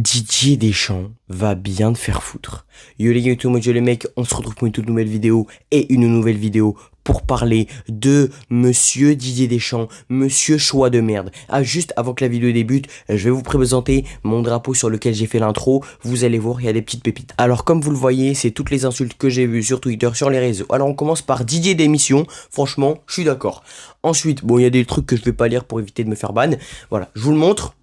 Didier Deschamps va bien te faire foutre. Yo les gars, tout le monde, yo les mecs, on se retrouve pour une toute nouvelle vidéo et une nouvelle vidéo pour parler de Monsieur Didier Deschamps, Monsieur choix de merde. Ah, juste avant que la vidéo débute, je vais vous présenter mon drapeau sur lequel j'ai fait l'intro. Vous allez voir, il y a des petites pépites. Alors comme vous le voyez, c'est toutes les insultes que j'ai vues sur Twitter, sur les réseaux. Alors on commence par Didier démission. Franchement, je suis d'accord. Ensuite, bon, il y a des trucs que je vais pas lire pour éviter de me faire ban. Voilà, je vous le montre.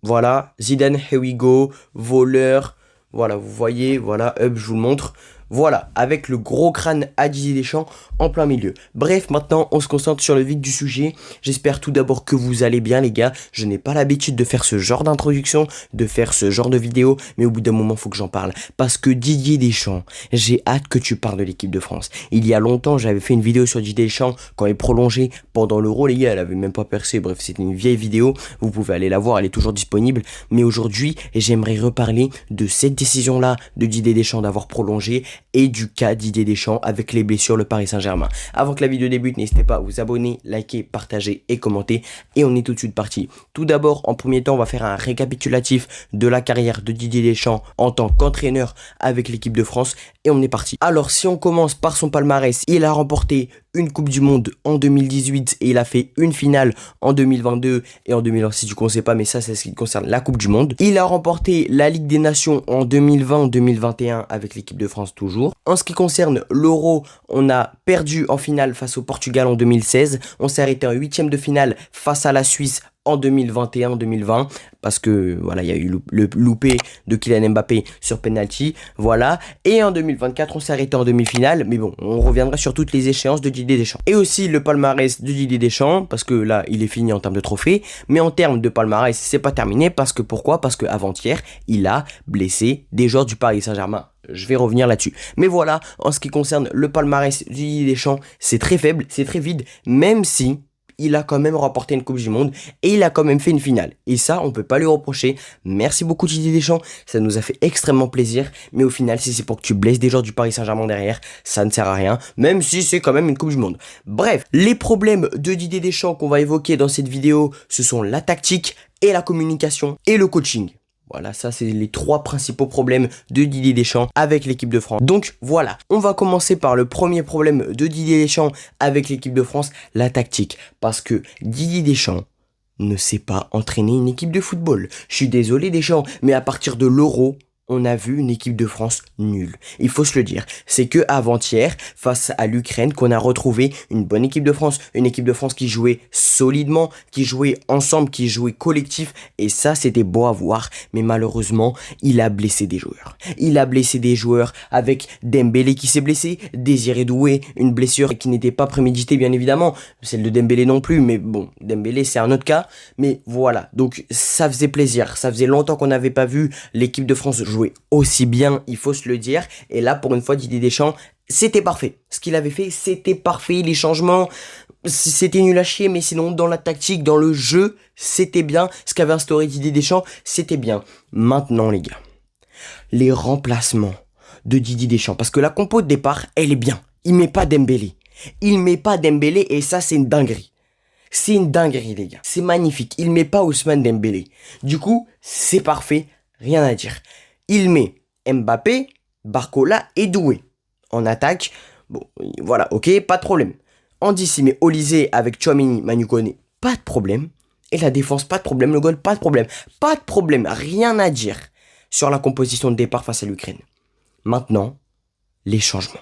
Voilà, Zidane, here we go, voleur, voilà, vous voyez, voilà, hop, je vous le montre. Voilà, avec le gros crâne à Didier Deschamps en plein milieu. Bref, maintenant, on se concentre sur le vif du sujet. J'espère tout d'abord que vous allez bien, les gars. Je n'ai pas l'habitude de faire ce genre d'introduction, de faire ce genre de vidéo, mais au bout d'un moment, il faut que j'en parle. Parce que Didier Deschamps, j'ai hâte que tu parles de l'équipe de France. Il y a longtemps, j'avais fait une vidéo sur Didier Deschamps quand il prolongeait pendant l'Euro, les gars. Elle avait même pas percé. Bref, c'était une vieille vidéo. Vous pouvez aller la voir, elle est toujours disponible. Mais aujourd'hui, j'aimerais reparler de cette décision-là de Didier Deschamps d'avoir prolongé et du cas Didier Deschamps avec les blessures le Paris Saint-Germain. Avant que la vidéo débute, n'hésitez pas à vous abonner, liker, partager et commenter. Et on est tout de suite parti. Tout d'abord, en premier temps, on va faire un récapitulatif de la carrière de Didier Deschamps en tant qu'entraîneur avec l'équipe de France. Et on est parti. Alors, si on commence par son palmarès, il a remporté une Coupe du Monde en 2018 et il a fait une finale en 2022 et en 2026, si tu ne sais pas, mais ça c'est ce qui concerne la Coupe du Monde. Il a remporté la Ligue des Nations en 2020-2021 avec l'équipe de France toujours. En ce qui concerne l'Euro, on a perdu en finale face au Portugal en 2016. On s'est arrêté en huitième de finale face à la Suisse en 2021-2020 parce que voilà, il y a eu le loupé de Kylian Mbappé sur penalty, voilà, et en 2024 on s'est arrêté en demi-finale, mais bon, on reviendra sur toutes les échéances de Didier Deschamps. Et aussi le palmarès de Didier Deschamps, parce que là il est fini en termes de trophées, mais en termes de palmarès c'est pas terminé, parce que pourquoi? Parce que avant-hier il a blessé des joueurs du Paris Saint-Germain. Je vais revenir là-dessus. Mais voilà, en ce qui concerne le palmarès de Didier Deschamps, c'est très faible, c'est très vide, même si il a quand même remporté une Coupe du Monde et il a quand même fait une finale. Et ça, on peut pas lui reprocher. Merci beaucoup Didier Deschamps, ça nous a fait extrêmement plaisir. Mais au final, si c'est pour que tu blesses des joueurs du Paris Saint-Germain derrière, ça ne sert à rien, même si c'est quand même une Coupe du Monde. Bref, les problèmes de Didier Deschamps qu'on va évoquer dans cette vidéo, ce sont la tactique et la communication et le coaching. Voilà, ça c'est les trois principaux problèmes de Didier Deschamps avec l'équipe de France. Donc voilà, on va commencer par le premier problème de Didier Deschamps avec l'équipe de France, la tactique. Parce que Didier Deschamps ne sait pas entraîner une équipe de football. Je suis désolé Deschamps, mais à partir de l'Euro, on a vu une équipe de France nulle. Il faut se le dire. C'est que avant-hier, face à l'Ukraine, qu'on a retrouvé une bonne équipe de France. Une équipe de France qui jouait solidement, qui jouait ensemble, qui jouait collectif. Et ça, c'était beau à voir. Mais malheureusement, il a blessé des joueurs. Il a blessé des joueurs avec Dembélé qui s'est blessé, Désiré Doué, une blessure qui n'était pas préméditée, bien évidemment. Celle de Dembélé non plus. Mais bon, Dembélé, c'est un autre cas. Mais voilà. Donc, ça faisait plaisir. Ça faisait longtemps qu'on n'avait pas vu l'équipe de France jouer aussi bien, il faut se le dire. Et là, pour une fois, Didier Deschamps, c'était parfait. Ce qu'il avait fait, c'était parfait. Les changements, c'était nul à chier, mais sinon, dans la tactique, dans le jeu, c'était bien. Ce qu'avait instauré Didier Deschamps, c'était bien. Maintenant, les gars, les remplacements de Didier Deschamps, parce que la compo de départ, elle est bien. Il met pas Dembélé. Il met pas Dembélé, et ça, c'est une dinguerie. C'est une dinguerie, les gars. C'est magnifique. Il met pas Ousmane Dembélé. Du coup, c'est parfait. Rien à dire. Il met Mbappé, Barcola et Doué. En attaque, bon, voilà, ok, pas de problème. En 10, il met Olysée avec Tchouaméni, Manu Koné, pas de problème. Et la défense, pas de problème. Le goal, pas de problème. Pas de problème, rien à dire sur la composition de départ face à l'Ukraine. Maintenant, les changements.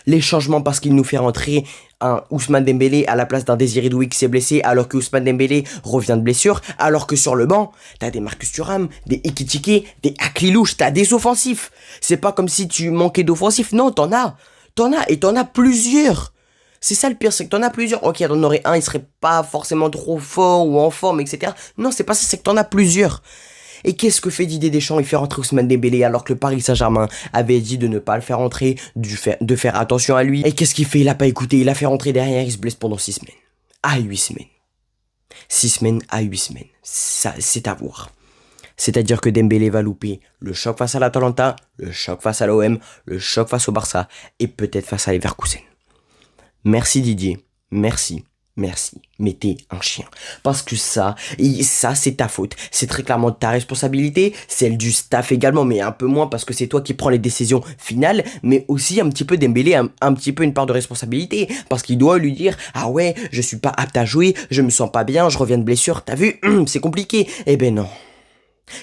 Les changements parce qu'il nous fait rentrer un Ousmane Dembélé à la place d'un Désiré Doué qui s'est blessé, alors que Ousmane Dembélé revient de blessure, alors que sur le banc, t'as des Marcus Thuram, des Ekitike, des Aklilouche, t'as des offensifs. C'est pas comme si tu manquais d'offensifs, non, t'en as et t'en as plusieurs. C'est ça le pire, c'est que t'en as plusieurs. Ok, t'en aurais un, il serait pas forcément trop fort ou en forme, etc. Non, c'est pas ça, c'est que t'en as plusieurs. Et qu'est-ce que fait Didier Deschamps? Il fait rentrer Ousmane Dembélé alors que le Paris Saint-Germain avait dit de ne pas le faire rentrer, de faire attention à lui. Et qu'est-ce qu'il fait? Il a pas écouté, il a fait rentrer derrière, il se blesse pendant 6 semaines. À 8 semaines. 6 semaines à 8 semaines. Ça, c'est à voir. C'est-à-dire que Dembélé va louper le choc face à l'Atalanta, le choc face à l'OM, le choc face au Barça et peut-être face à Leverkusen. Merci Didier, merci. merci, mais t'es un chien. Parce que ça, c'est ta faute. C'est très clairement ta responsabilité, celle du staff également, mais un peu moins parce que c'est toi qui prends les décisions finales, mais aussi un petit peu Dembélé, un petit peu une part de responsabilité, parce qu'il doit lui dire, ah ouais, je suis pas apte à jouer, je me sens pas bien, je reviens de blessure, t'as vu, c'est compliqué. Eh ben non.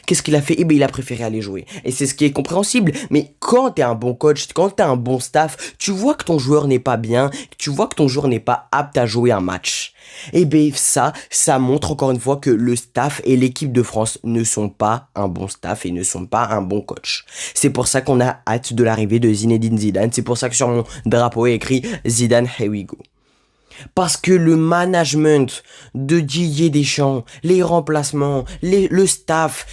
Qu'est-ce qu'il a fait? Eh bien, il a préféré aller jouer. Et c'est ce qui est compréhensible. Mais quand t'es un bon coach, quand t'as un bon staff, tu vois que ton joueur n'est pas bien, tu vois que ton joueur n'est pas apte à jouer un match. Eh bien, ça montre encore une fois que le staff et l'équipe de France ne sont pas un bon staff et ne sont pas un bon coach. C'est pour ça qu'on a hâte de l'arrivée de Zinedine Zidane. C'est pour ça que sur mon drapeau est écrit Zidane, here we go. Parce que le management de Didier Deschamps, les remplacements, le staff,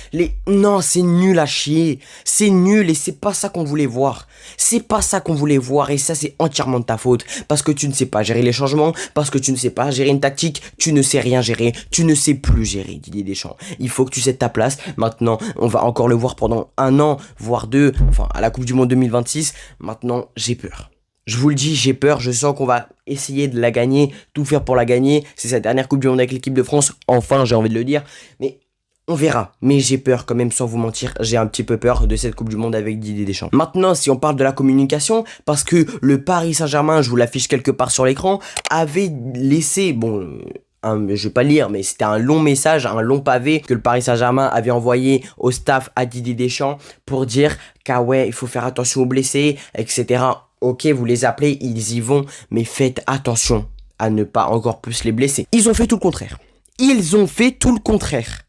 non, c'est nul à chier. C'est nul et c'est pas ça qu'on voulait voir. C'est pas ça qu'on voulait voir et ça c'est entièrement de ta faute. Parce que tu ne sais pas gérer les changements, parce que tu ne sais pas gérer une tactique, tu ne sais rien gérer, tu ne sais plus gérer Didier Deschamps. Il faut que tu cèdes ta place. Maintenant, on va encore le voir pendant 1 an, voire 2, enfin à la Coupe du Monde 2026. Maintenant, j'ai peur. Je vous le dis, j'ai peur, je sens qu'on va essayer de la gagner, tout faire pour la gagner. C'est sa dernière Coupe du Monde avec l'équipe de France, enfin j'ai envie de le dire. Mais on verra. Mais j'ai peur quand même, sans vous mentir, j'ai un petit peu peur de cette Coupe du Monde avec Didier Deschamps. Maintenant, si on parle de la communication, parce que le Paris Saint-Germain, je vous l'affiche quelque part sur l'écran, avait laissé, je vais pas lire, mais c'était un long message, un long pavé que le Paris Saint-Germain avait envoyé au staff à Didier Deschamps pour dire qu'ah ouais, il faut faire attention aux blessés, etc. Ok, vous les appelez, ils y vont, mais faites attention à ne pas encore plus les blesser. Ils ont fait tout le contraire. Ils ont fait tout le contraire.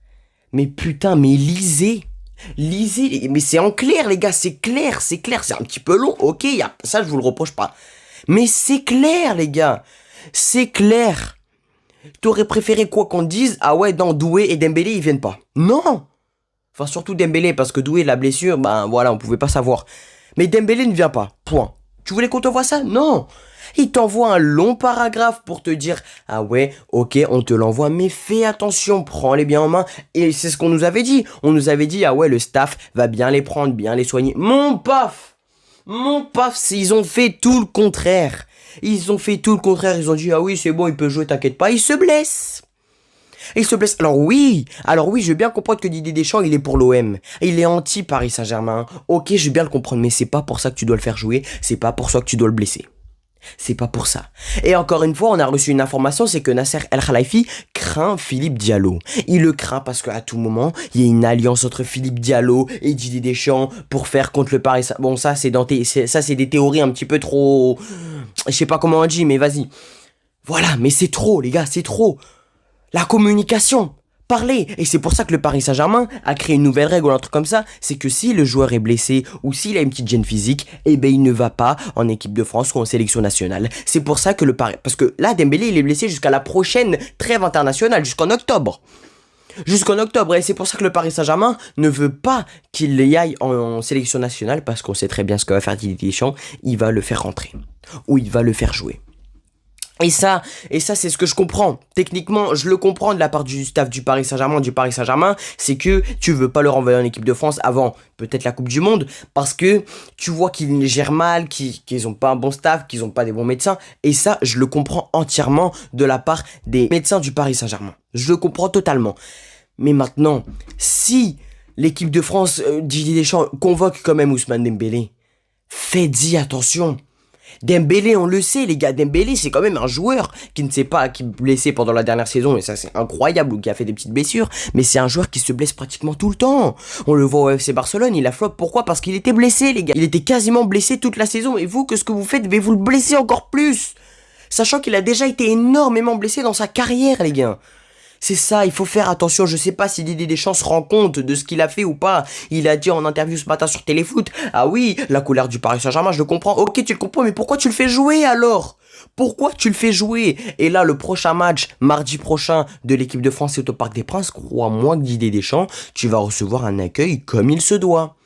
Mais putain, mais lisez. Lisez, mais c'est en clair les gars, c'est clair, c'est un petit peu long, ok, ça je vous le reproche pas. Mais c'est clair les gars, c'est clair. T'aurais préféré quoi qu'on te dise, ah ouais, non, Doué et Dembélé ils viennent pas. Non. Enfin surtout Dembélé, parce que Doué la blessure, ben voilà, on pouvait pas savoir. Mais Dembélé ne vient pas, point. Tu voulais qu'on te voit ça? Non. Il t'envoie un long paragraphe pour te dire ah ouais, ok, on te l'envoie, mais fais attention, prends-les bien en main. Et c'est ce qu'on nous avait dit. On nous avait dit ah ouais, le staff va bien les prendre, bien les soigner. Mon paf, ils ont fait tout le contraire. Ils ont fait tout le contraire. Ils ont dit ah oui, c'est bon, il peut jouer, t'inquiète pas. Il se blesse. Il se blesse. Alors oui, je veux bien comprendre que Didier Deschamps, il est pour l'OM. Il est anti-Paris Saint-Germain. Ok, je veux bien le comprendre, mais c'est pas pour ça que tu dois le faire jouer. C'est pas pour ça que tu dois le blesser. C'est pas pour ça. Et encore une fois, on a reçu une information, c'est que Nasser El Khelaifi craint Philippe Diallo. Il le craint parce qu'à tout moment, il y a une alliance entre Philippe Diallo et Didier Deschamps pour faire contre le Paris Saint-Germain. Bon, ça, c'est des théories un petit peu trop... Je sais pas comment on dit, mais vas-y. Voilà, mais c'est trop, les gars, c'est trop. La communication, parler. Et c'est pour ça que le Paris Saint-Germain a créé une nouvelle règle ou un truc comme ça. C'est que si le joueur est blessé ou s'il a une petite gêne physique, eh ben il ne va pas en équipe de France ou en sélection nationale. C'est pour ça que le Paris... Parce que là, Dembélé, il est blessé jusqu'à la prochaine trêve internationale, jusqu'en octobre. Et c'est pour ça que le Paris Saint-Germain ne veut pas qu'il y aille en sélection nationale parce qu'on sait très bien ce que va faire Didier Deschamps. Il va le faire rentrer. Ou il va le faire jouer. Et ça, c'est ce que je comprends. Techniquement, je le comprends de la part du staff du Paris Saint-Germain, c'est que tu veux pas le renvoyer en équipe de France avant peut-être la Coupe du Monde, parce que tu vois qu'ils gèrent mal, qu'ils ont pas un bon staff, qu'ils ont pas des bons médecins, et ça, je le comprends entièrement de la part des médecins du Paris Saint-Germain. Je le comprends totalement. Mais maintenant, si l'équipe de France, Didier Deschamps, convoque quand même Ousmane Dembélé, faites-y attention. Dembélé, on le sait les gars, Dembélé c'est quand même un joueur qui ne sait pas, qui est blessé pendant la dernière saison et ça c'est incroyable, ou qui a fait des petites blessures, mais c'est un joueur qui se blesse pratiquement tout le temps. On le voit au FC Barcelone, il a flop, pourquoi? Parce qu'il était blessé les gars, il était quasiment blessé toute la saison et vous, qu'est-ce que vous faites? Devez vous le blesser encore plus, sachant qu'il a déjà été énormément blessé dans sa carrière les gars. C'est ça, il faut faire attention. Je sais pas si Didier Deschamps se rend compte de ce qu'il a fait ou pas. Il a dit en interview ce matin sur Téléfoot, ah oui, la colère du Paris Saint-Germain, je le comprends. Ok, tu le comprends, mais pourquoi tu le fais jouer alors? Pourquoi tu le fais jouer? Et là, le prochain match, mardi prochain, de l'équipe de France, c'est au Parc des Princes. Crois-moi que Didier Deschamps, tu vas recevoir un accueil comme il se doit.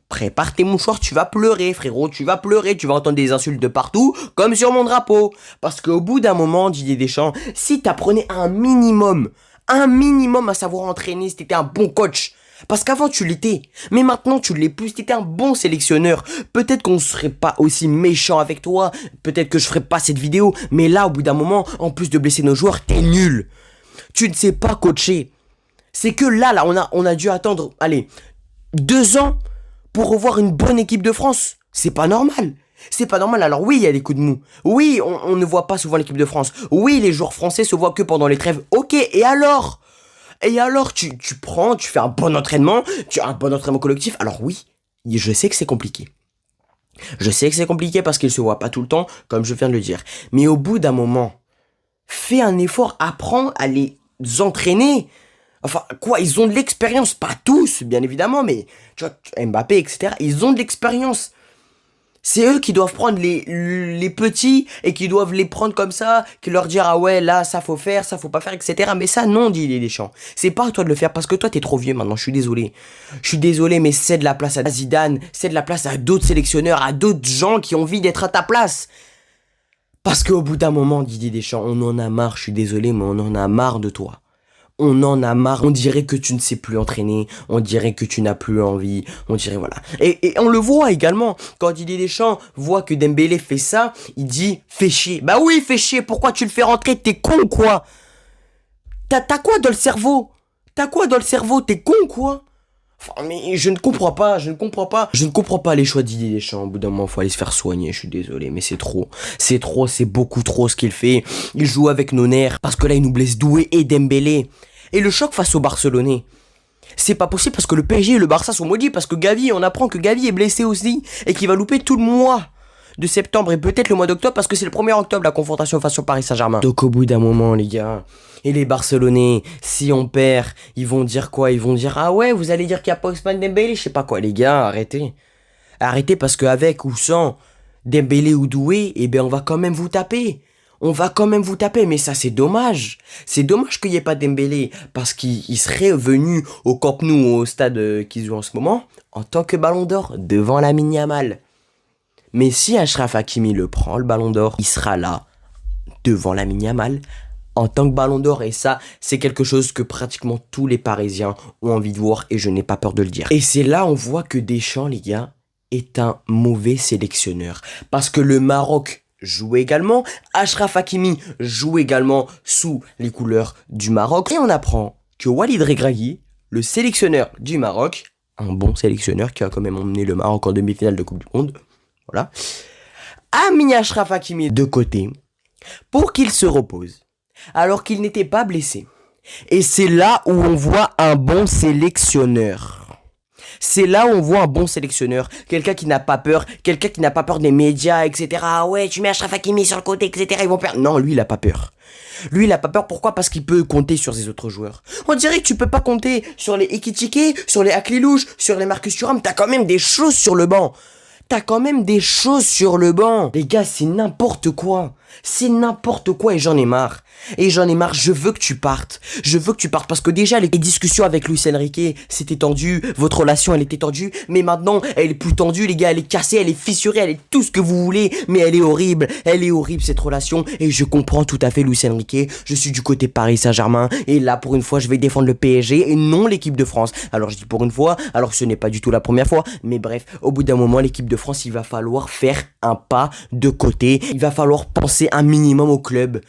Prépare tes mouchoirs, tu vas pleurer, frérot, tu vas pleurer, tu vas entendre des insultes de partout, comme sur mon drapeau. Parce qu'au bout d'un moment, Didier Deschamps, si t'apprenais un minimum à savoir entraîner, si t'étais un bon coach, Parce qu'avant tu l'étais, mais maintenant tu l'es plus, t'étais un bon sélectionneur. Peut-être qu'on serait pas aussi méchant avec toi, peut-être que je ferais pas cette vidéo, mais là au bout d'un moment, en plus de blesser nos joueurs, t'es nul. Tu ne sais pas coacher. C'est que là, on a dû attendre, allez, 2 ans pour revoir une bonne équipe de France. C'est pas normal. C'est pas normal. Alors oui, il y a des coups de mou. Oui, on ne voit pas souvent l'équipe de France. Oui, les joueurs français se voient que pendant les trêves. Ok, et alors? Et alors, tu fais un bon entraînement, tu as un bon entraînement collectif. Alors oui, je sais que c'est compliqué. Je sais que c'est compliqué parce qu'ils se voient pas tout le temps, comme je viens de le dire. Mais au bout d'un moment, fais un effort, apprends à les entraîner. Enfin, quoi, ils ont de l'expérience, pas tous, bien évidemment, mais tu vois, Mbappé, etc., ils ont de l'expérience. C'est eux qui doivent prendre les petits et qui doivent les prendre comme ça, qui leur dire, ah ouais, là, ça faut faire, ça faut pas faire, etc. Mais ça, non, dit Didier Deschamps. C'est pas à toi de le faire parce que toi, t'es trop vieux maintenant, je suis désolé. Je suis désolé, mais c'est de la place à Zidane, c'est de la place à d'autres sélectionneurs, à d'autres gens qui ont envie d'être à ta place. Parce qu'au bout d'un moment, Didier Deschamps, on en a marre, je suis désolé, mais on en a marre de toi. On en a marre, on dirait que tu ne sais plus entraîner, on dirait que tu n'as plus envie, on dirait voilà. Et on le voit également, quand Didier Deschamps voit que Dembélé fait ça, il dit fais chier. Bah oui, fais chier, pourquoi tu le fais rentrer? T'es con quoi? T'as quoi dans le cerveau? T'as quoi dans le cerveau? T'es con quoi? Enfin, mais je ne comprends pas. Je ne comprends pas les choix de Didier Deschamps. Au bout d'un moment, faut aller se faire soigner. Je suis désolé, mais c'est trop. C'est beaucoup trop ce qu'il fait. Il joue avec nos nerfs. Parce que là, il nous blesse Doué et Dembélé. Et le choc face au Barcelonais. C'est pas possible parce que le PSG et le Barça sont maudits. Parce que Gavi, on apprend que Gavi est blessé aussi. Et qu'il va louper tout le mois de septembre et peut-être le mois d'octobre parce que c'est le 1er octobre la confrontation face au Paris Saint-Germain. Donc au bout d'un moment les gars, et les Barcelonais, si on perd, ils vont dire quoi? Ils vont dire ah ouais, vous allez dire qu'il n'y a pas Ousmane Dembélé, je sais pas quoi les gars, arrêtez. Arrêtez parce qu'avec ou sans Dembélé ou Doué, eh ben on va quand même vous taper. On va quand même vous taper, mais ça c'est dommage. C'est dommage qu'il n'y ait pas Dembélé, parce qu'il serait venu au Camp Nou, au stade qui joue en ce moment, en tant que Ballon d'Or, devant Lamine Yamal. Mais si Achraf Hakimi le prend, le Ballon d'Or, il sera là, devant Lamine Yamal, en tant que Ballon d'Or. Et ça, c'est quelque chose que pratiquement tous les Parisiens ont envie de voir, et je n'ai pas peur de le dire. Et c'est là on voit que Deschamps, les gars, est un mauvais sélectionneur. Parce que le Maroc joue également, Achraf Hakimi joue également sous les couleurs du Maroc. Et on apprend que Walid Regragui, le sélectionneur du Maroc, un bon sélectionneur qui a quand même emmené le Maroc en demi-finale de Coupe du Monde, voilà, a mis Achraf Hakimi de côté pour qu'il se repose, alors qu'il n'était pas blessé. Et c'est là où on voit un bon sélectionneur. C'est là où on voit un bon sélectionneur, quelqu'un qui n'a pas peur, quelqu'un qui n'a pas peur des médias, etc. Ah ouais, tu mets Achraf Hakimi sur le côté, etc. Ils vont perdre. Non, lui, il a pas peur. Lui, il a pas peur. Pourquoi? Parce qu'il peut compter sur ses autres joueurs. On dirait que tu peux pas compter sur les Ekitike, sur les Aklilouche, sur les Marcus Thuram. T'as quand même des choses sur le banc. T'as quand même des choses sur le banc. Les gars, c'est n'importe quoi. C'est n'importe quoi et j'en ai marre. Et j'en ai marre, je veux que tu partes. Je veux que tu partes parce que déjà les discussions avec Luis Enrique, c'était tendu. Votre relation, elle était tendue. Mais maintenant, elle est plus tendue, les gars. Elle est cassée, elle est fissurée, elle est tout ce que vous voulez. Mais elle est horrible. Elle est horrible, cette relation. Et je comprends tout à fait Luis Enrique. Je suis du côté Paris Saint-Germain. Et là, pour une fois, je vais défendre le PSG et non l'équipe de France. Alors, je dis pour une fois, alors que ce n'est pas du tout la première fois. Mais bref, au bout d'un moment, l'équipe de France, il va falloir faire un pas de côté. Il va falloir penser un minimum au club.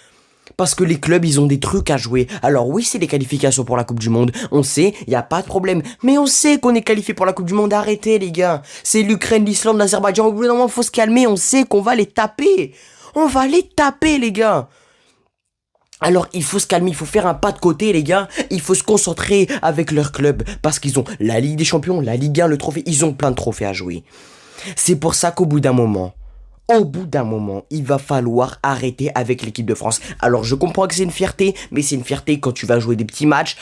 Parce que les clubs, ils ont des trucs à jouer. Alors oui, c'est des qualifications pour la Coupe du Monde. On sait, il n'y a pas de problème. Mais on sait qu'on est qualifié pour la Coupe du Monde. Arrêtez, les gars. C'est l'Ukraine, l'Islande, l'Azerbaïdjan. Au bout d'un moment, il faut se calmer. On sait qu'on va les taper. On va les taper, les gars. Alors, il faut se calmer, il faut faire un pas de côté, les gars. Il faut se concentrer avec leur club. Parce qu'ils ont la Ligue des Champions, la Ligue 1, le trophée. Ils ont plein de trophées à jouer. C'est pour ça qu'au bout d'un moment, il va falloir arrêter avec l'équipe de France. Alors, je comprends que c'est une fierté, mais c'est une fierté quand tu vas jouer des petits matchs,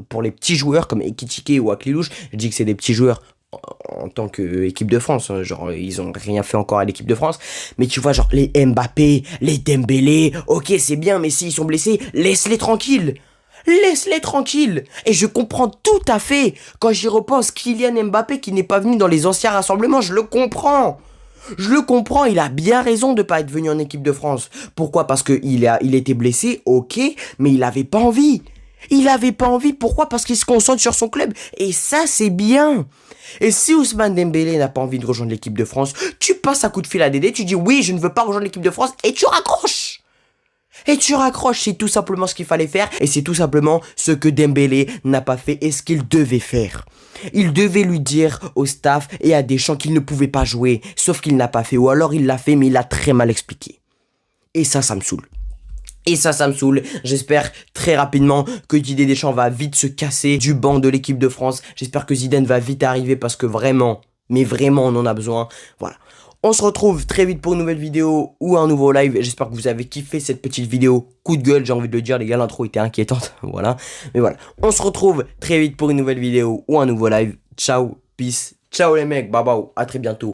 pour les petits joueurs comme Ekitike ou Aklilouche. Je dis que c'est des petits joueurs en tant qu'équipe de France. Genre, ils ont rien fait encore à l'équipe de France. Mais tu vois, genre, les Mbappé, les Dembélé, ok, c'est bien, mais s'ils sont blessés, laisse-les tranquilles. Laisse-les tranquilles. Et je comprends tout à fait. Quand j'y repense, Kylian Mbappé qui n'est pas venu dans les anciens rassemblements, je le comprends. Je le comprends, il a bien raison de pas être venu en équipe de France. Pourquoi? Parce que il était blessé, ok, mais il avait pas envie. Il avait pas envie, pourquoi? Parce qu'il se concentre sur son club. Et ça, c'est bien. Et si Ousmane Dembélé n'a pas envie de rejoindre l'équipe de France, tu passes un coup de fil à Dédé, tu dis oui, je ne veux pas rejoindre l'équipe de France, et tu raccroches. Et tu raccroches, c'est tout simplement ce qu'il fallait faire, et c'est tout simplement ce que Dembélé n'a pas fait et ce qu'il devait faire. Il devait lui dire au staff et à Deschamps qu'il ne pouvait pas jouer, sauf qu'il n'a pas fait, ou alors il l'a fait, mais il l'a très mal expliqué. Et ça me saoule. Et ça me saoule. J'espère très rapidement que Didier Deschamps va vite se casser du banc de l'équipe de France. J'espère que Zidane va vite arriver parce que vraiment, mais vraiment, on en a besoin. Voilà. On se retrouve très vite pour une nouvelle vidéo ou un nouveau live. J'espère que vous avez kiffé cette petite vidéo. Coup de gueule, j'ai envie de le dire, les gars, l'intro était inquiétante. Voilà. Mais voilà. On se retrouve très vite pour une nouvelle vidéo ou un nouveau live. Ciao, peace. Ciao les mecs, bye bye. À très bientôt.